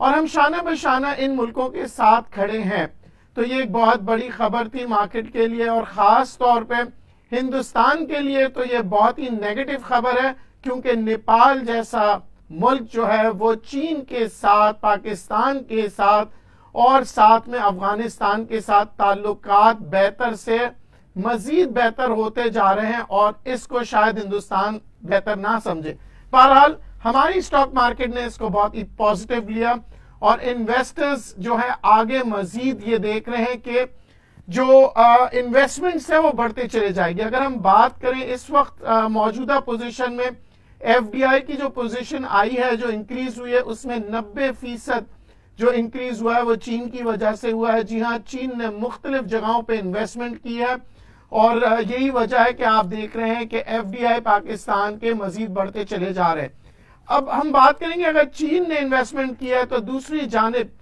اور ہم شانہ بشانہ ان ملکوں کے ساتھ کھڑے ہیں. تو یہ ایک بہت بڑی خبر تھی مارکیٹ کے لیے، اور خاص طور پہ ہندوستان کے لیے تو یہ بہت ہی نیگیٹو خبر ہے، کیونکہ نیپال جیسا ملک جو ہے وہ چین کے ساتھ، پاکستان کے ساتھ اور ساتھ میں افغانستان کے ساتھ تعلقات بہتر سے مزید بہتر ہوتے جا رہے ہیں، اور اس کو شاید ہندوستان بہتر نہ سمجھے. بہرحال ہماری اسٹاک مارکیٹ نے اس کو بہت ہی پازیٹیو لیا، اور انویسٹرز جو ہے آگے مزید یہ دیکھ رہے ہیں کہ جو انویسٹمنٹس ہے وہ بڑھتے چلے جائے گی. اگر ہم بات کریں اس وقت موجودہ پوزیشن میں ایف ڈی آئی کی جو پوزیشن آئی ہے، جو انکریز ہوئی ہے، اس میں 90% جو انکریز ہوا ہے وہ چین کی وجہ سے ہوا ہے. جی ہاں، چین نے مختلف جگہوں پہ انویسٹمنٹ کی ہے، اور یہی وجہ ہے کہ آپ دیکھ رہے ہیں کہ ایف ڈی آئی پاکستان کے مزید بڑھتے چلے جا رہے ہیں. اب ہم بات کریں گے اگر چین نے انویسٹمنٹ کیا ہے تو دوسری جانب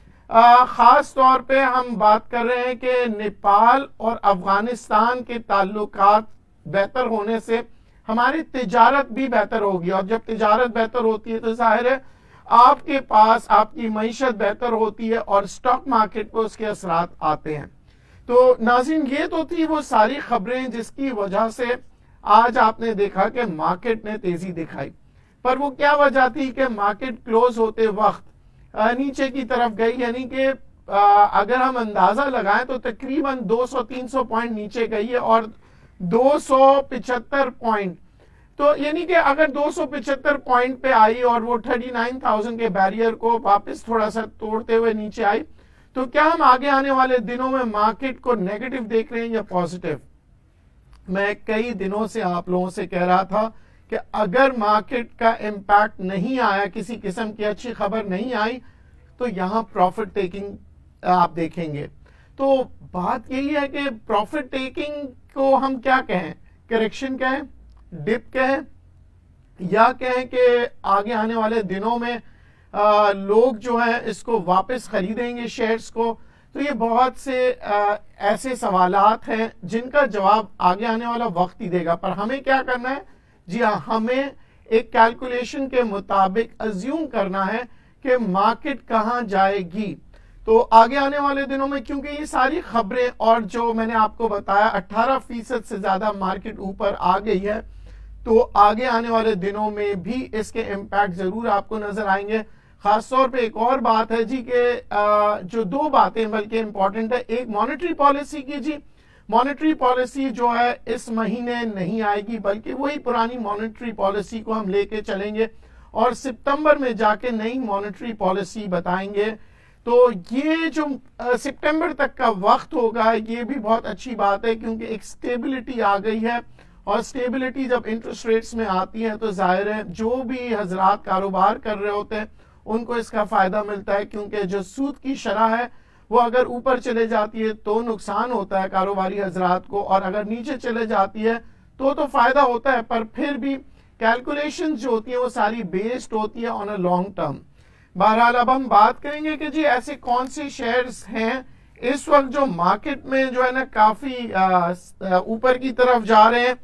خاص طور پہ ہم بات کر رہے ہیں کہ نیپال اور افغانستان کے تعلقات بہتر ہونے سے ہماری تجارت بھی بہتر ہوگی، اور جب تجارت بہتر ہوتی ہے تو ظاہر ہے آپ کے پاس آپ کی معیشت بہتر ہوتی ہے اور اسٹاک مارکیٹ پہ اس کے اثرات آتے ہیں. تو ناظرین، یہ تو تھی وہ ساری خبریں جس کی وجہ سے آج آپ نے دیکھا کہ مارکیٹ نے تیزی دکھائی. پر وہ کیا وجہ تھی کہ مارکیٹ کلوز ہوتے وقت نیچے کی طرف گئی، یعنی کہ اگر ہم اندازہ لگائیں تو تقریباً 200-300 پوائنٹ نیچے گئی ہے، اور 275 پوائنٹ، تو یعنی کہ اگر 275 پوائنٹ پہ آئی اور وہ 39,000 کے بیریئر کو واپس تھوڑا سا توڑتے ہوئے نیچے آئی، تو کیا ہم آگے آنے والے دنوں میں مارکیٹ کو نیگیٹو دیکھ رہے ہیں یا پازیٹیو؟ میں کئی دنوں سے آپ لوگوں سے کہہ رہا تھا کہ اگر مارکیٹ کا امپیکٹ نہیں آیا، کسی قسم کی اچھی خبر نہیں آئی، تو یہاں پروفٹ ٹیکنگ آپ دیکھیں گے. تو بات یہی ہے کہ پروفٹ ٹیکنگ کو ہم کیا کہیں، کریکشن کہیں، ڈپ کہیں، یا کہیں کہ آگے آنے والے دنوں میں لوگ جو ہیں اس کو واپس خریدیں گے شیئرز کو. تو یہ بہت سے ایسے سوالات ہیں جن کا جواب آگے آنے والا وقت ہی دے گا. پر ہمیں کیا کرنا ہے؟ جی ہاں، ہمیں ایک کیلکولیشن کے مطابق ازیوم کرنا ہے کہ مارکیٹ کہاں جائے گی. تو آگے آنے والے دنوں میں کیونکہ یہ ساری خبریں اور جو میں نے آپ کو بتایا 18% سے زیادہ مارکیٹ اوپر آ گئی ہے، تو آگے آنے والے دنوں میں بھی اس کے امپیکٹ ضرور آپ کو نظر آئیں گے. خاص طور پہ ایک اور بات ہے جی کہ جو دو باتیں بلکہ امپورٹنٹ ہے. ایک مانیٹری پالیسی کی، جی مانیٹری پالیسی جو ہے اس مہینے نہیں آئے گی، بلکہ وہی پرانی مانیٹری پالیسی کو ہم لے کے چلیں گے اور سپتمبر میں جا کے نئی مانیٹری پالیسی بتائیں گے. تو یہ جو سپتمبر تک کا وقت ہوگا یہ بھی بہت اچھی بات ہے، کیونکہ ایک سٹیبلٹی آ گئی ہے، اور سٹیبلٹی جب انٹرسٹ ریٹس میں آتی ہے تو ظاہر ہے جو بھی حضرات کاروبار کر رہے ہوتے ہیں ان کو اس کا فائدہ ملتا ہے، کیونکہ جو سود کی شرح ہے وہ اگر اوپر چلے جاتی ہے تو نقصان ہوتا ہے کاروباری حضرات کو، اور اگر نیچے چلے جاتی ہے تو فائدہ ہوتا ہے. پر پھر بھی کیلکولیشن جو ہوتی ہیں وہ ساری بیسڈ ہوتی ہے آن اے لانگ ٹرم. بہرحال اب ہم بات کریں گے کہ جی ایسے کون سی شیئرز ہیں اس وقت جو مارکیٹ میں جو ہے نا کافی اوپر کی طرف جا رہے ہیں.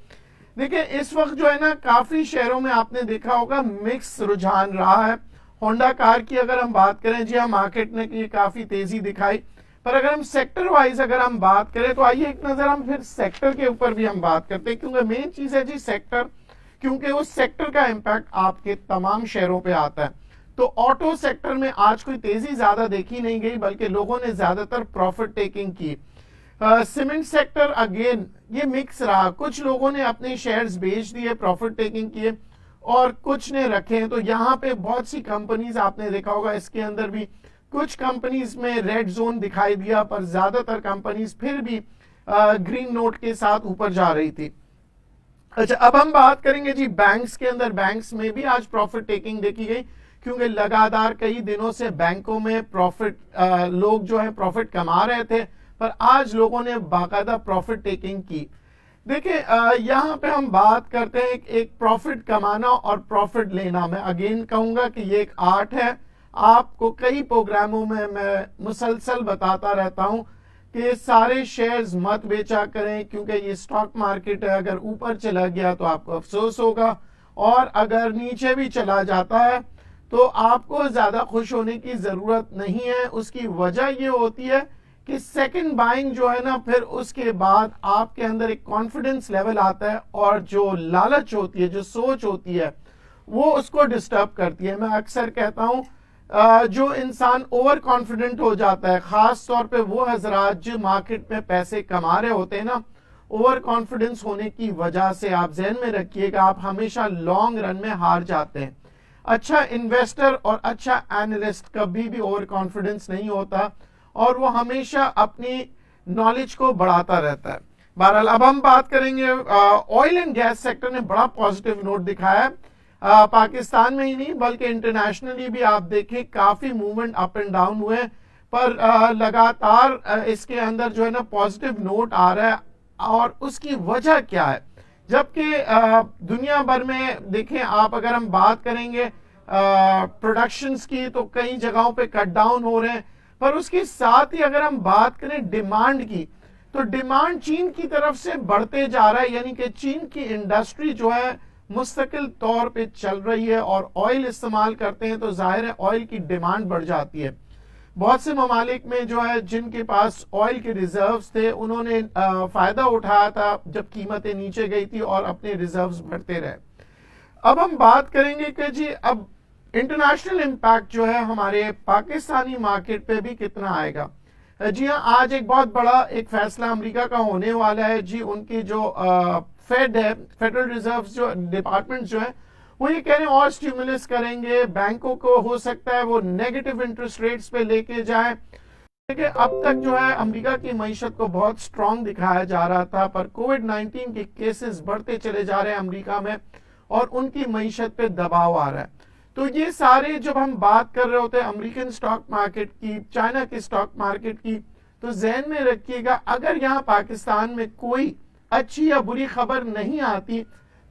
دیکھیں اس وقت جو ہے نا کافی شیئروں میں آپ نے دیکھا ہوگا مکس رجحان رہا ہے. ہونڈا کار کی اگر ہم بات کریں، جی ہاں مارکیٹ نے کی کافی تیزی دکھائی. پر اگر ہم سیکٹر وائز اگر ہم بات کریں تو آئیے ایک نظر ہم پھر سیکٹر کے اوپر بھی ہم بات کرتے ہیں، کیونکہ مین چیز ہے جی سیکٹر، کیونکہ اس سیکٹر کا امپیکٹ آپ کے تمام شیئروں پہ آتا ہے. تو آٹو سیکٹر میں آج کوئی تیزی زیادہ دیکھی نہیں گئی، بلکہ لوگوں نے زیادہ تر پروفٹ ٹیکنگ کی. سیمنٹ سیکٹر اگین یہ مکس رہا، کچھ لوگوں نے اپنے شیئرز بیچ دیے، پروفٹ ٹیکنگ کیے، اور کچھ نے رکھے ہیں. تو یہاں پہ بہت سی کمپنیز آپ نے دیکھا ہوگا، اس کے اندر بھی کچھ کمپنیز میں ریڈ زون دکھائی دیا، پر زیادہ تر کمپنیز پھر بھی گرین نوٹ کے ساتھ اوپر جا رہی تھی. اچھا اب ہم بات کریں گے جی بینکس کے اندر. بینکس میں بھی آج پروفٹ ٹیکنگ دیکھی گئی، کیونکہ لگاتار کئی دنوں سے بینکوں میں لوگ جو ہے پروفٹ کما رہے تھے، پر آج لوگوں نے باقاعدہ پروفٹ ٹیکنگ کی. دیکھیں یہاں پہ ہم بات کرتے ہیں ایک پروفٹ کمانا اور پروفٹ لینا. میں اگین کہوں گا کہ یہ ایک آرٹ ہے. آپ کو کئی پروگراموں میں مسلسل بتاتا رہتا ہوں کہ سارے شیئرز مت بیچا کریں، کیونکہ یہ اسٹاک مارکیٹ ہے، اگر اوپر چلا گیا تو آپ کو افسوس ہوگا، اور اگر نیچے بھی چلا جاتا ہے تو آپ کو زیادہ خوش ہونے کی ضرورت نہیں ہے. اس کی وجہ یہ ہوتی ہے کہ سیکنڈ بائنگ جو ہے نا پھر اس کے بعد آپ کے اندر ایک کانفیڈنس لیول آتا ہے اور جو لالچ ہوتی ہے, جو سوچ ہوتی ہے, وہ اس کو ڈسٹرب کرتی ہے. میں اکثر کہتا ہوں جو انسان اوور کانفیڈنٹ ہو جاتا ہے, خاص طور پہ وہ حضرات جو مارکیٹ میں پیسے کما رہے ہوتے ہیں نا, اوور کانفیڈنس ہونے کی وجہ سے آپ ذہن میں رکھیے گا آپ ہمیشہ لانگ رن میں ہار جاتے ہیں. اچھا انویسٹر اور اچھا اینالسٹ کبھی بھی اوور کانفیڈنس نہیں ہوتا اور وہ ہمیشہ اپنی نالج کو بڑھاتا رہتا ہے. بہرحال اب ہم بات کریں گے آئل اینڈ گیس سیکٹر نے بڑا پازیٹیو نوٹ دکھایا ہے. پاکستان میں ہی نہیں بلکہ انٹرنیشنلی بھی آپ دیکھیں کافی موومنٹ اپ اینڈ ڈاؤن ہوئے, پر لگاتار اس کے اندر جو ہے نا پازیٹیو نوٹ آ رہا ہے. اور اس کی وجہ کیا ہے؟ جبکہ دنیا بھر میں دیکھیں آپ, اگر ہم بات کریں گے پروڈکشنز کی تو کئی جگہوں پہ کٹ ڈاؤن ہو رہے ہیں, پر اس کے ساتھ ہی اگر ہم بات کریں ڈیمانڈ کی تو ڈیمانڈ چین کی طرف سے بڑھتے جا رہا ہے. یعنی کہ چین کی انڈسٹری جو ہے مستقل طور پہ چل رہی ہے اور آئل استعمال کرتے ہیں تو ظاہر ہے آئل کی ڈیمانڈ بڑھ جاتی ہے. بہت سے ممالک میں جو ہے جن کے پاس آئل کے ریزروز تھے انہوں نے فائدہ اٹھایا تھا جب قیمتیں نیچے گئی تھی اور اپنے ریزروز بڑھتے رہے. اب ہم بات کریں گے کہ جی اب انٹرنیشنل امپیکٹ جو ہے ہمارے پاکستانی مارکیٹ پہ بھی کتنا آئے گا. جی ہاں, آج ایک بہت بڑا ایک فیصلہ امریکہ کا ہونے والا ہے. جی ان کی جو فیڈ ہے, فیڈرل ریزرو جو ڈپارٹمنٹ جو ہے وہ یہ کہہ رہے ہیں اور سٹیمولس کریں گے, بینکوں کو ہو سکتا ہے وہ نیگیٹو انٹرسٹ ریٹس پہ لے کے جائیں. اب تک جو ہے امریکہ کی معیشت کو بہت سٹرونگ دکھایا جا رہا تھا, پر کووڈ-19 کے کیسز بڑھتے چلے جا رہے ہیں امریکہ میں اور ان کی معیشت پہ دباؤ آ رہا ہے. تو یہ سارے جب ہم بات کر رہے ہوتے ہیں امریکن سٹاک مارکیٹ کی, چائنا کی سٹاک مارکیٹ کی, تو ذہن میں رکھیے گا اگر یہاں پاکستان میں کوئی اچھی یا بری خبر نہیں آتی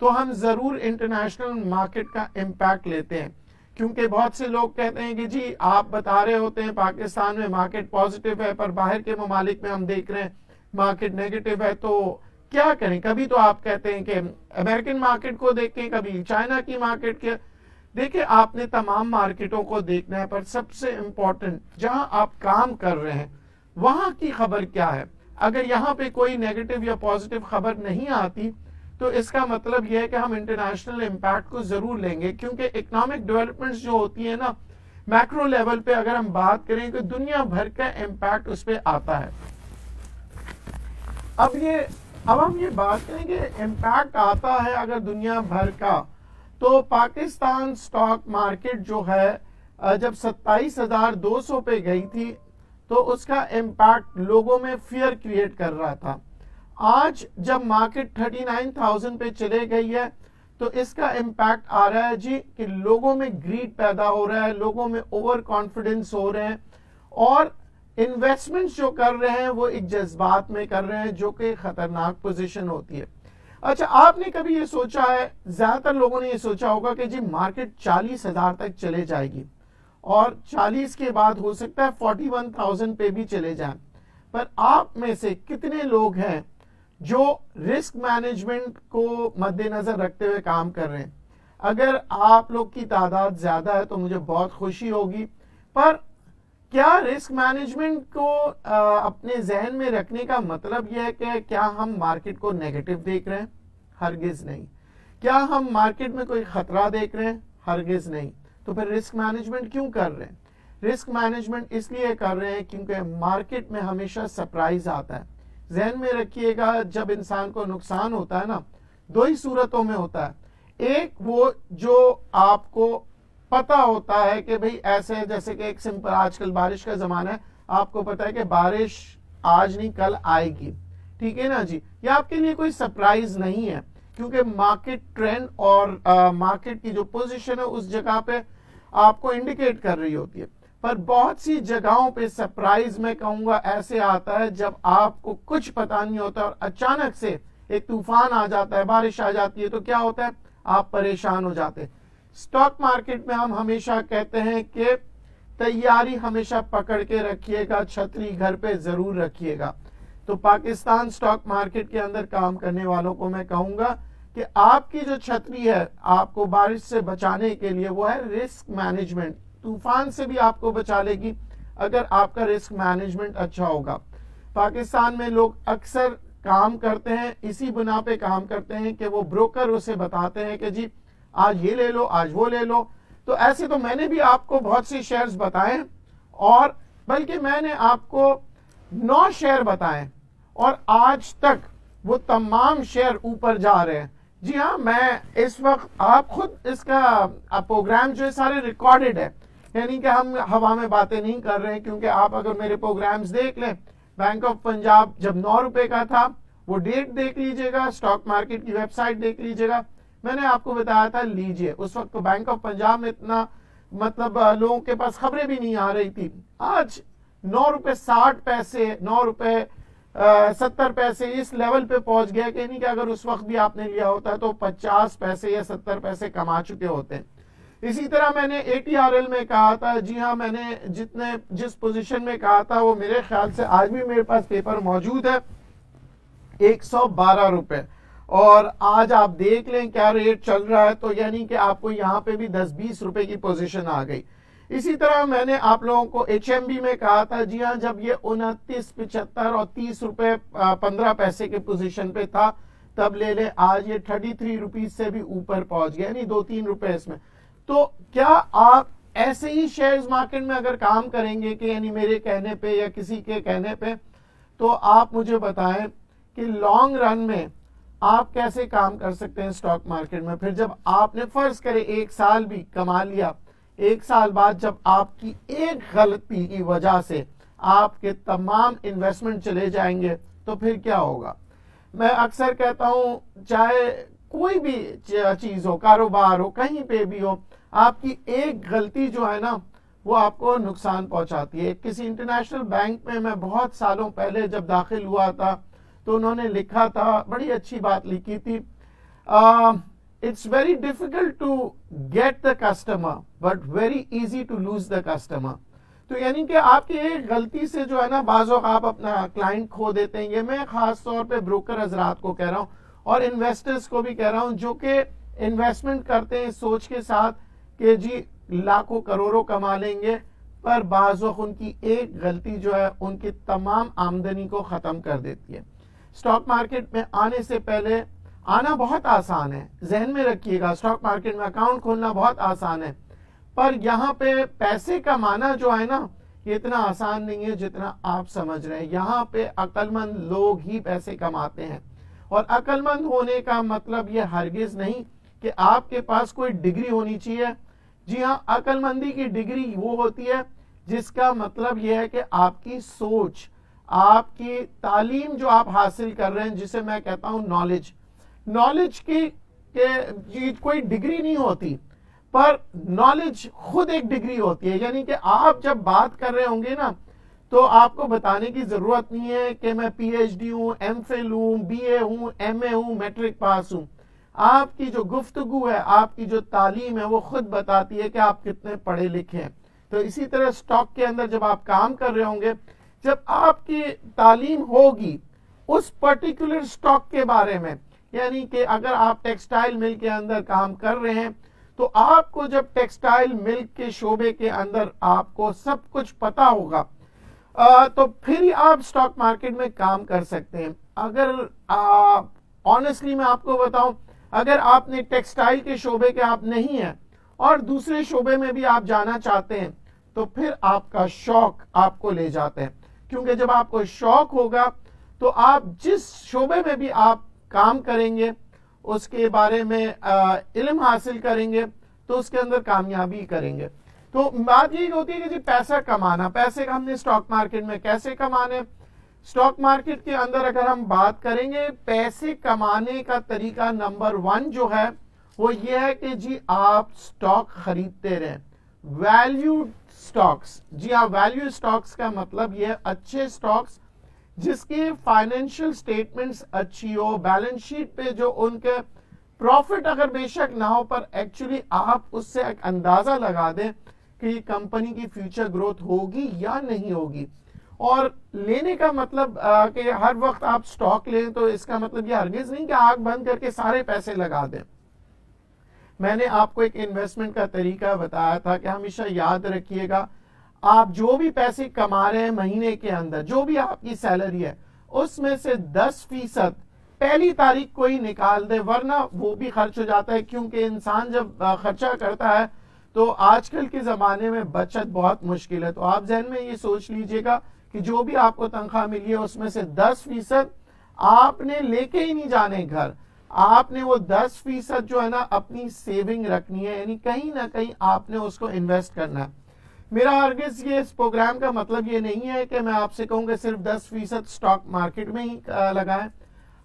تو ہم ضرور انٹرنیشنل مارکیٹ کا امپیکٹ لیتے ہیں. کیونکہ بہت سے لوگ کہتے ہیں کہ جی آپ بتا رہے ہوتے ہیں پاکستان میں مارکیٹ پازیٹیو ہے, پر باہر کے ممالک میں ہم دیکھ رہے ہیں مارکیٹ نیگیٹو ہے, تو کیا کریں؟ کبھی تو آپ کہتے ہیں کہ امریکن مارکیٹ کو دیکھیں, کبھی چائنا کی مارکیٹ کے دیکھیں. آپ نے تمام مارکیٹوں کو دیکھنا ہے, پر سب سے امپورٹنٹ جہاں آپ کام کر رہے ہیں وہاں کی خبر کیا ہے. اگر یہاں پہ کوئی نیگیٹو یا پازیٹیو خبر نہیں آتی تو اس کا مطلب یہ ہے کہ ہم انٹرنیشنل امپیکٹ کو ضرور لیں گے, کیونکہ اکنامک ڈیولپمنٹس جو ہوتی ہیں نا میکرو لیول پہ اگر ہم بات کریں کہ دنیا بھر کا امپیکٹ اس پہ آتا ہے. اب ہم یہ بات کریں کہ امپیکٹ آتا ہے اگر دنیا بھر کا, تو پاکستان سٹاک مارکیٹ جو ہے جب 27,200 پہ گئی تھی تو اس کا امپیکٹ لوگوں میں فیئر کریٹ کر رہا تھا. آج جب مارکیٹ 39,000 پہ چلے گئی ہے تو اس کا امپیکٹ آ رہا ہے جی کہ لوگوں میں گریڈ پیدا ہو رہا ہے, لوگوں میں اوور کانفیڈنس ہو رہے ہیں اور انویسٹمنٹ جو کر رہے ہیں وہ ایک جذبات میں کر رہے ہیں جو کہ خطرناک پوزیشن ہوتی ہے. اچھا, آپ نے کبھی یہ سوچا ہے, زیادہ تر لوگوں نے یہ سوچا ہوگا کہ جی مارکیٹ 40,000 تک چلے جائے گی اور 40 کے بعد ہو سکتا ہے 41,000 پہ بھی چلے جائیں, پر آپ میں سے کتنے لوگ ہیں جو رسک مینجمنٹ کو مد نظر رکھتے ہوئے کام کر رہے ہیں؟ اگر آپ لوگ کی تعداد زیادہ ہے تو مجھے بہت خوشی ہوگی, پر کیا رسک مینجمنٹ کو اپنے ذہن میں رکھنے کا مطلب یہ ہے کہ کیا ہم مارکیٹ کو نیگیٹو دیکھ رہے ہیں؟ ہرگز نہیں. کیا ہم مارکیٹ میں کوئی خطرہ دیکھ رہے ہیں؟ ہرگز نہیں. تو پھر رسک مینجمنٹ کیوں کر رہے ہیں؟ رسک مینجمنٹ اس لیے کر رہے ہیں کیونکہ مارکیٹ میں ہمیشہ سرپرائز آتا ہے. ذہن میں رکھیے گا جب انسان کو نقصان ہوتا ہے نا, دو ہی صورتوں میں ہوتا ہے. ایک وہ جو آپ کو پتا ہوتا ہے کہ بھئی ایسے جیسے کہ ایک سمپل آج کل بارش کا زمانہ ہے, آپ کو پتا ہے کہ بارش آج نہیں کل آئے گی, ٹھیک ہے نا جی, یہ آپ کے لیے کوئی سرپرائز نہیں ہے کیونکہ مارکیٹ ٹرینڈ اور مارکیٹ کی جو پوزیشن ہے اس جگہ پہ آپ کو انڈیکیٹ کر رہی ہوتی ہے. پر بہت سی جگہوں پہ سرپرائز میں کہوں گا ایسے آتا ہے جب آپ کو کچھ پتا نہیں ہوتا اور اچانک سے ایک طوفان آ جاتا ہے, بارش آ جاتی ہے, تو کیا ہوتا ہے, آپ پریشان ہو جاتے ہیں. سٹاک مارکیٹ میں ہم ہمیشہ کہتے ہیں کہ تیاری ہمیشہ پکڑ کے رکھیے گا, چھتری گھر پہ ضرور رکھیے گا. تو پاکستان سٹاک مارکیٹ کے اندر کام کرنے والوں کو میں کہوں گا کہ کہ آپ کی جو چھتری ہے آپ کو بارش سے بچانے کے لیے وہ ہے رسک مینجمنٹ. طوفان سے بھی آپ کو بچا لے گی اگر آپ کا رسک مینجمنٹ اچھا ہوگا. پاکستان میں لوگ اکثر کام کرتے ہیں اسی بنا پہ کام کرتے ہیں کہ وہ بروکر اسے بتاتے ہیں کہ جی آج یہ لے لو آج وہ لے لو. تو ایسے تو میں نے بھی آپ کو بہت سی شیئرز بتائے اور بلکہ میں نے آپ کو 9 شیئر بتائے اور آج تک وہ تمام شیئر اوپر جا رہے ہیں. جی ہاں میں اس وقت آپ خود اس کا پروگرام جو ہے سارے ریکارڈڈ ہے, یعنی کہ ہم ہوا میں باتیں نہیں کر رہے ہیں, کیونکہ آپ اگر میرے پروگرامز دیکھ لیں بینک آف پنجاب جب 9 روپے کا تھا وہ ڈیٹ دیکھ لیجئے گا, اسٹاک مارکیٹ کی ویب سائٹ دیکھ لیجئے گا, میں نے آپ کو بتایا تھا لیجئے. اس وقت تو بینک آف پنجاب میں اتنا مطلب لوگوں کے پاس خبریں بھی نہیں آ رہی تھی. آج 9 روپے 60 پیسے 9 روپے 70 پیسے اس لیول پہ پہنچ گیا کہ نہیں کہ اگر اس وقت بھی آپ نے لیا ہوتا تو 50 پیسے یا 70 پیسے کما چکے ہوتے ہیں. اسی طرح میں نے ATRL میں کہا تھا, جی ہاں میں نے جس پوزیشن میں کہا تھا وہ میرے خیال سے آج بھی میرے پاس پیپر موجود ہے 112 روپے, اور آج آپ دیکھ لیں کیا ریٹ چل رہا ہے, تو یعنی کہ آپ کو یہاں پہ بھی 10-20 روپے کی پوزیشن آ گئی. اسی طرح میں نے آپ لوگوں کو HMB میں کہا تھا, جی ہاں جب یہ 29.75 اور 30 روپے 15 پیسے کے پوزیشن پہ تھا تب لے لیں, آج یہ 33 روپیز سے بھی اوپر پہنچ گیا, یعنی 2-3 روپے اس میں. تو کیا آپ ایسے ہی شیئرز مارکیٹ میں اگر کام کریں گے کہ یعنی میرے کہنے پہ یا کسی کے کہنے پہ, تو آپ مجھے بتائیں کہ لانگ رن میں آپ کیسے کام کر سکتے ہیں اسٹاک مارکیٹ میں. پھر جب آپ نے فرض کرے 1 سال بھی کما لیا, 1 سال بعد جب آپ کی ایک غلطی کی وجہ سے آپ کے تمام انویسٹمنٹ چلے جائیں گے تو پھر کیا ہوگا. میں اکثر کہتا ہوں چاہے کوئی بھی چیز ہو, کاروبار ہو, کہیں پہ بھی ہو, آپ کی ایک غلطی جو ہے نا وہ آپ کو نقصان پہنچاتی ہے. کسی انٹرنیشنل بینک میں میں بہت سالوں پہلے جب داخل ہوا تھا تو انہوں نے لکھا تھا, بڑی اچھی بات لکھی تھی, it's very difficult to get the customer but very easy to lose the customer. تو یعنی کہ آپ کی ایک غلطی سے جو ہے نا بعض اوقات آپ اپنا کلائنٹ کھو دیتے ہیں. یہ میں خاص طور پہ بروکر حضرات کو کہہ رہا ہوں اور انویسٹرز کو بھی کہہ رہا ہوں جو کہ انویسٹمنٹ کرتے ہیں سوچ کے ساتھ کہ جی لاکھوں کروڑوں کما لیں گے, پر بعض وقت ان کی ایک غلطی جو ہے ان کی تمام آمدنی کو ختم کر دیتی ہے. اسٹاک مارکیٹ میں آنے سے پہلے آنا بہت آسان ہے, ذہن میں رکھیے گا, اسٹاک مارکیٹ میں اکاؤنٹ کھولنا بہت آسان ہے, پر یہاں پہ پیسے کمانا جو ہے نا یہ اتنا آسان نہیں ہے جتنا آپ سمجھ رہے ہیں. یہاں پہ عقل مند لوگ ہی پیسے کماتے ہیں, اور عقل مند ہونے کا مطلب یہ ہرگز نہیں کہ آپ کے پاس کوئی ڈگری ہونی چاہیے. جی ہاں, عقل مندی کی ڈگری وہ ہوتی ہے جس کا مطلب یہ ہے کہ آپ کی سوچ, آپ کی تعلیم جو آپ حاصل کر رہے ہیں, جسے میں کہتا ہوں نالج کی کوئی ڈگری نہیں ہوتی, پر نالج خود ایک ڈگری ہوتی ہے. یعنی کہ آپ جب بات کر رہے ہوں گے نا تو آپ کو بتانے کی ضرورت نہیں ہے کہ میں PhD ہوں, MPhil ہوں, BA ہوں, MA ہوں, میٹرک پاس ہوں. آپ کی جو گفتگو ہے, آپ کی جو تعلیم ہے وہ خود بتاتی ہے کہ آپ کتنے پڑھے لکھے ہیں. تو اسی طرح سٹاک کے اندر جب آپ کام کر رہے ہوں گے, جب آپ کی تعلیم ہوگی اس پرٹیکولر سٹاک کے بارے میں, یعنی کہ اگر آپ ٹیکسٹائل مل کے اندر کام کر رہے ہیں تو آپ کو جب ٹیکسٹائل مل کے شعبے کے اندر آپ کو سب کچھ پتا ہوگا تو پھر ہی آپ سٹاک مارکیٹ میں کام کر سکتے ہیں. اگر آنیسٹلی میں آپ کو بتاؤں, اگر آپ نے ٹیکسٹائل کے شعبے کے آپ نہیں ہیں اور دوسرے شعبے میں بھی آپ جانا چاہتے ہیں تو پھر آپ کا شوق آپ کو لے جاتے ہیں, کیونکہ جب آپ کو شوق ہوگا تو آپ جس شعبے میں بھی آپ کام کریں گے اس کے بارے میں علم حاصل کریں گے تو اس کے اندر کامیابی کریں گے. تو بات یہی ہوتی ہے کہ جی پیسہ کمانا, پیسے ہم نے اسٹاک مارکیٹ میں کیسے کمانے. اسٹاک مارکیٹ کے اندر اگر ہم بات کریں گے پیسے کمانے کا طریقہ نمبر 1 جو ہے وہ یہ ہے کہ جی آپ اسٹاک خریدتے رہیں, ویلیوڈ سٹاکس. جی ہاں, ویلیو سٹاکس کا مطلب یہ اچھے سٹاکس جس کی فائنینشیل سٹیٹمنٹس اچھی ہو, بیلنس شیٹ پہ جو ان کے پروفٹ اگر بے شک نہ ہو پر ایکچولی آپ اس سے ایک اندازہ لگا دیں کہ یہ کمپنی کی فیوچر گروتھ ہوگی یا نہیں ہوگی. اور لینے کا مطلب کہ ہر وقت آپ سٹاک لیں تو اس کا مطلب یہ ہرگز نہیں کہ آنکھ بند کر کے سارے پیسے لگا دیں. میں نے آپ کو ایک انویسٹمنٹ کا طریقہ بتایا تھا کہ ہمیشہ یاد رکھیے گا آپ جو بھی پیسے کما رہے ہیں مہینے کے اندر، جو بھی آپ کی سیلری ہے، اس میں سے 10% پہلی تاریخ کو ہی نکال دیں، ورنہ وہ بھی خرچ ہو جاتا ہے. کیونکہ انسان جب خرچہ کرتا ہے تو آج کل کے زمانے میں بچت بہت مشکل ہے. تو آپ ذہن میں یہ سوچ لیجئے گا کہ جو بھی آپ کو تنخواہ ملی ہے اس میں سے 10% آپ نے لے کے ہی نہیں جانے گھر، آپ نے وہ 10% جو ہے نا اپنی سیونگ رکھنی ہے، یعنی کہیں نہ کہیں آپ نے اس کو انویسٹ کرنا ہے. میرا ہرگز یہ اس پروگرام کا مطلب یہ نہیں ہے کہ میں آپ سے کہوں گا صرف 10% سٹاک مارکیٹ میں ہی لگائیں.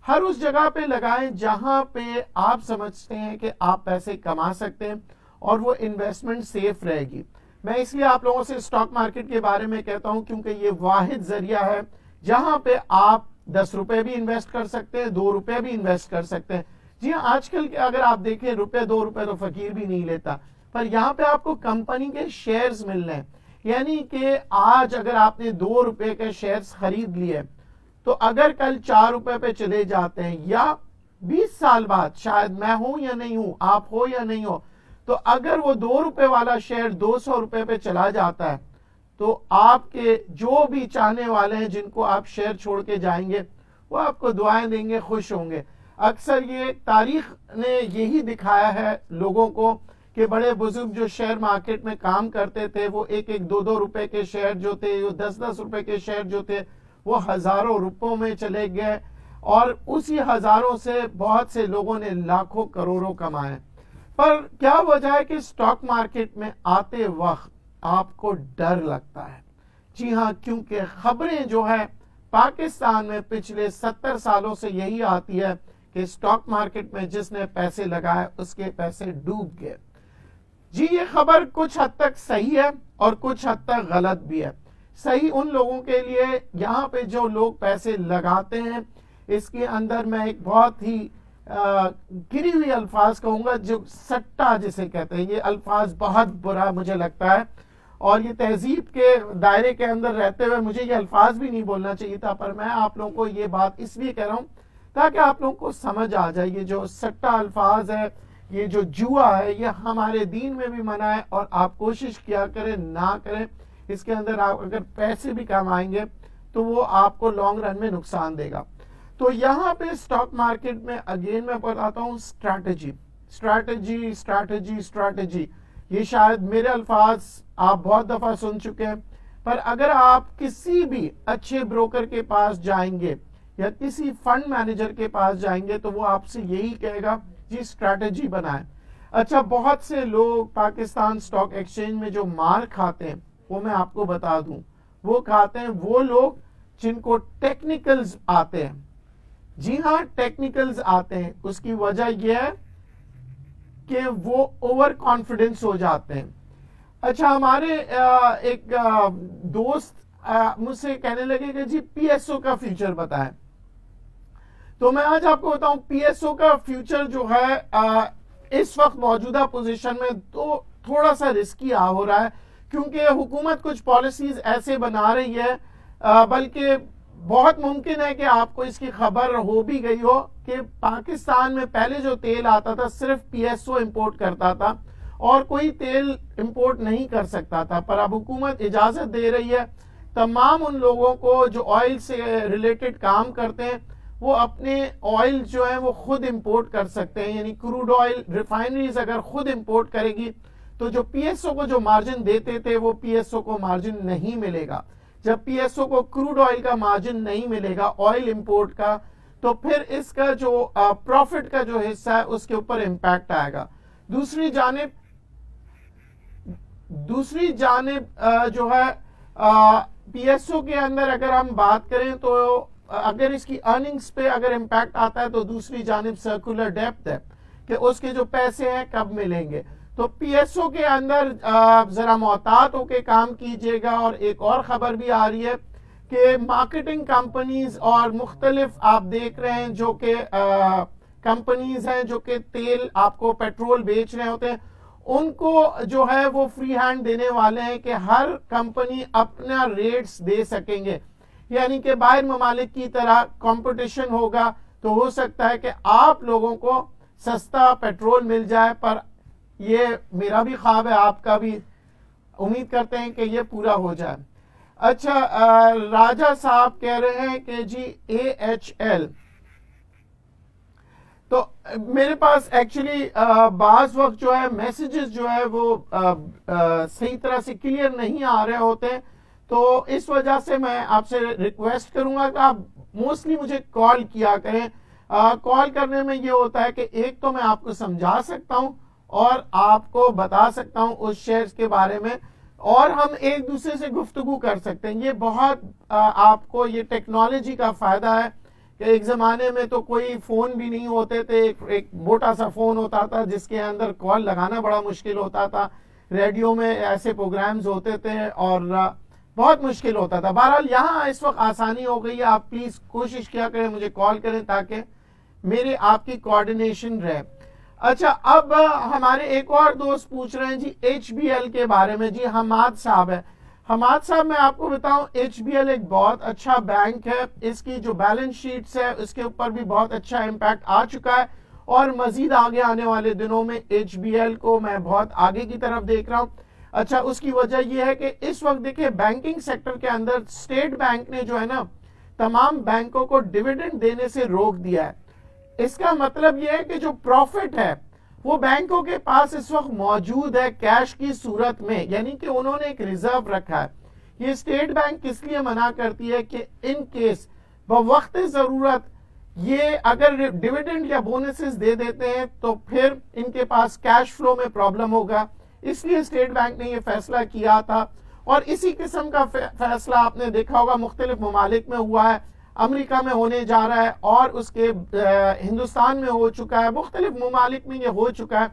ہر اس جگہ پہ لگائیں جہاں پہ آپ سمجھتے ہیں کہ آپ پیسے کما سکتے ہیں اور وہ انویسٹمنٹ سیف رہے گی. میں اس لیے آپ لوگوں سے سٹاک مارکیٹ کے بارے میں کہتا ہوں کیونکہ یہ واحد ذریعہ ہے جہاں پہ آپ 10 روپے بھی انویسٹ کر سکتے ہیں، 2 روپے بھی انویسٹ کر سکتے ہیں. جی ہاں، آج کل اگر آپ دیکھیں روپے 2 روپے تو فقیر بھی نہیں لیتا، پر یہاں پہ آپ کو کمپنی کے شیئرز مل رہے ہیں. یعنی کہ آج اگر آپ نے 2 روپے کے شیئرز خرید لیے تو اگر کل 4 روپے پہ چلے جاتے ہیں یا 20 سال بعد، شاید میں ہوں یا نہیں ہوں، آپ ہو یا نہیں ہو، تو اگر وہ 2 روپے والا شیئر 200 روپے پہ چلا جاتا ہے تو آپ کے جو بھی چاہنے والے ہیں جن کو آپ شیئر چھوڑ کے جائیں گے وہ آپ کو دعائیں دیں گے، خوش ہوں گے. اکثر یہ تاریخ نے یہی دکھایا ہے لوگوں کو کہ بڑے بزرگ جو شیئر مارکیٹ میں کام کرتے تھے وہ 1-2 روپے کے شیئر جو تھے، 10 روپے کے شیئر جو تھے، وہ ہزاروں روپوں میں چلے گئے اور اسی ہزاروں سے بہت سے لوگوں نے لاکھوں کروڑوں کمائے. پر کیا وجہ ہے کہ سٹاک مارکیٹ میں آتے وقت آپ کو ڈر لگتا ہے؟ جی ہاں، کیونکہ خبریں جو ہے پاکستان میں پچھلے 70 سالوں سے یہی آتی ہے کہ سٹاک مارکیٹ میں جس نے پیسے لگائے اس کے پیسے ڈوب گئے. جی یہ خبر کچھ حد تک صحیح ہے اور کچھ حد تک غلط بھی ہے. صحیح ان لوگوں کے لیے یہاں پہ جو لوگ پیسے لگاتے ہیں، اس کے اندر میں ایک بہت ہی گری ہوئی الفاظ کہوں گا جو سٹا جسے کہتے ہیں. یہ الفاظ بہت برا مجھے لگتا ہے اور یہ تہذیب کے دائرے کے اندر رہتے ہوئے مجھے یہ الفاظ بھی نہیں بولنا چاہیے تھا، پر میں آپ لوگوں کو یہ بات اس لیے کہہ رہا ہوں تاکہ آپ لوگوں کو سمجھ آ جائے. یہ جو سٹا الفاظ ہے، یہ جو جوا ہے، یہ ہمارے دین میں بھی منع ہے اور آپ کوشش کیا کریں نہ کریں. اس کے اندر آپ اگر پیسے بھی کمائیں گے تو وہ آپ کو لانگ رن میں نقصان دے گا. تو یہاں پہ سٹاک مارکیٹ میں اگین میں بتاتا ہوں اسٹریٹجی. یہ شاید میرے الفاظ آپ بہت دفعہ سن چکے ہیں، پر اگر آپ کسی بھی اچھے بروکر کے پاس جائیں گے یا کسی فنڈ مینیجر کے پاس جائیں گے تو وہ آپ سے یہی کہے گا جی اسٹریٹجی بنائیں. اچھا، بہت سے لوگ پاکستان سٹاک ایکسچینج میں جو مار کھاتے ہیں وہ میں آپ کو بتا دوں، وہ کھاتے ہیں وہ لوگ جن کو ٹیکنیکلز آتے ہیں. جی ہاں، ٹیکنیکلز آتے ہیں. اس کی وجہ یہ ہے کہ وہ اوور کانفیڈنس ہو جاتے ہیں. اچھا، ہمارے ایک دوست مجھ سے کہنے لگے کہ جی پی ایس او کا فیوچر بتائیں. تو میں آج آپ کو بتاؤں پی ایس او کا فیوچر جو ہے اس وقت موجودہ پوزیشن میں تو تھوڑا سا رسکی ہو رہا ہے کیونکہ حکومت کچھ پالیسیز ایسے بنا رہی ہے، بلکہ بہت ممکن ہے کہ آپ کو اس کی خبر ہو بھی گئی ہو کہ پاکستان میں پہلے جو تیل آتا تھا صرف پی ایس او امپورٹ کرتا تھا اور کوئی تیل امپورٹ نہیں کر سکتا تھا. پر اب حکومت اجازت دے رہی ہے تمام ان لوگوں کو جو آئل سے ریلیٹڈ کام کرتے ہیں وہ اپنے آئل جو ہے وہ خود امپورٹ کر سکتے ہیں. یعنی کروڈ آئل ریفائنریز اگر خود امپورٹ کرے گی تو جو پی ایس او کو جو مارجن دیتے تھے وہ پی ایس او کو مارجن نہیں ملے گا. جب پی ایس او کو کروڈ آئل کا مارجن نہیں ملے گا آئل امپورٹ کا، تو پھر اس کا جو پروفٹ کا جو حصہ ہے اس کے اوپر امپیکٹ آئے گا. دوسری جانب جو ہے پی ایس او کے اندر اگر ہم بات کریں تو اگر اس کی ارننگز پہ اگر امپیکٹ آتا ہے تو دوسری جانب سرکولر ڈیپتھ ہے کہ اس کے جو پیسے ہیں کب ملیں گے. تو پی ایس او کے اندر ذرا محتاط ہو کے کام کیجئے گا. اور ایک اور خبر بھی آ رہی ہے کہ مارکیٹنگ کمپنیز اور مختلف آپ دیکھ رہے ہیں جو کہ کمپنیز ہیں جو کہ تیل آپ کو پیٹرول بیچ رہے ہوتے ہیں، ان کو جو ہے وہ فری ہینڈ دینے والے ہیں کہ ہر کمپنی اپنا ریٹس دے سکیں گے، یعنی کہ باہر ممالک کی طرح کمپٹیشن ہوگا تو ہو سکتا ہے کہ آپ لوگوں کو سستا پیٹرول مل جائے، پر یہ میرا بھی خواب ہے، آپ کا بھی، امید کرتے ہیں کہ یہ پورا ہو جائے۔ اچھا، راجہ صاحب کہہ رہے ہیں کہ جی AHL، تو میرے پاس ایکچولی بعض وقت جو ہے میسیجز جو ہے وہ صحیح طرح سے کلیئر نہیں آ رہے ہوتے ہیں، تو اس وجہ سے میں آپ سے ریکویسٹ کروں گا کہ آپ موسٹلی مجھے کال کیا کریں۔ کال کرنے میں یہ ہوتا ہے کہ ایک تو میں آپ کو سمجھا سکتا ہوں اور آپ کو بتا سکتا ہوں اس شیئرز کے بارے میں، اور ہم ایک دوسرے سے گفتگو کر سکتے ہیں۔ یہ بہت آپ کو یہ ٹیکنالوجی کا فائدہ ہے کہ ایک زمانے میں تو کوئی فون بھی نہیں ہوتے تھے، ایک موٹا سا فون ہوتا تھا جس کے اندر کال لگانا بڑا مشکل ہوتا تھا، ریڈیو میں ایسے پروگرامز ہوتے تھے اور بہت مشکل ہوتا تھا۔ بہرحال یہاں اس وقت آسانی ہو گئی ہے، آپ پلیز کوشش کیا کریں مجھے کال کریں تاکہ میرے آپ کی کوارڈینیشن رہے۔ اچھا، اب ہمارے ایک اور دوست پوچھ رہے ہیں جی HBL کے بارے میں، جی حماد صاحب ہے۔ حماد صاحب، میں آپ کو بتاؤں HBL ایک بہت اچھا بینک ہے، اس کی جو بیلنس شیٹس ہے اس کے اوپر بھی بہت اچھا امپیکٹ آ چکا ہے، اور مزید آگے آنے والے دنوں میں HBL کو میں بہت آگے کی طرف دیکھ رہا ہوں۔ اچھا، اس کی وجہ یہ ہے کہ اس وقت دیکھیں بینکنگ سیکٹر کے اندر اسٹیٹ بینک نے جو ہے نا تمام بینکوں کو ڈیویڈنڈ دینے سے روک دیا ہے۔ اس کا مطلب یہ ہے کہ جو پروفٹ ہے وہ بینکوں کے پاس اس وقت موجود ہے کیش کی صورت میں، یعنی کہ انہوں نے ایک ریزرو رکھا ہے۔ یہ اسٹیٹ بینک کس لیے منع کرتی ہے کہ ان کیس بوقت ضرورت یہ اگر ڈیویڈنڈ یا بونسز دے دیتے ہیں تو پھر ان کے پاس کیش فلو میں پرابلم ہوگا، اس لیے اسٹیٹ بینک نے یہ فیصلہ کیا تھا۔ اور اسی قسم کا فیصلہ آپ نے دیکھا ہوگا مختلف ممالک میں ہوا ہے، امریکہ میں ہونے جا رہا ہے، اور اس کے ہندوستان میں ہو چکا ہے، مختلف ممالک میں یہ ہو چکا ہے۔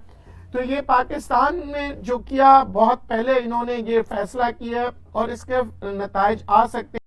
تو یہ پاکستان میں جو کیا، بہت پہلے انہوں نے یہ فیصلہ کیا اور اس کے نتائج آ سکتے ہیں۔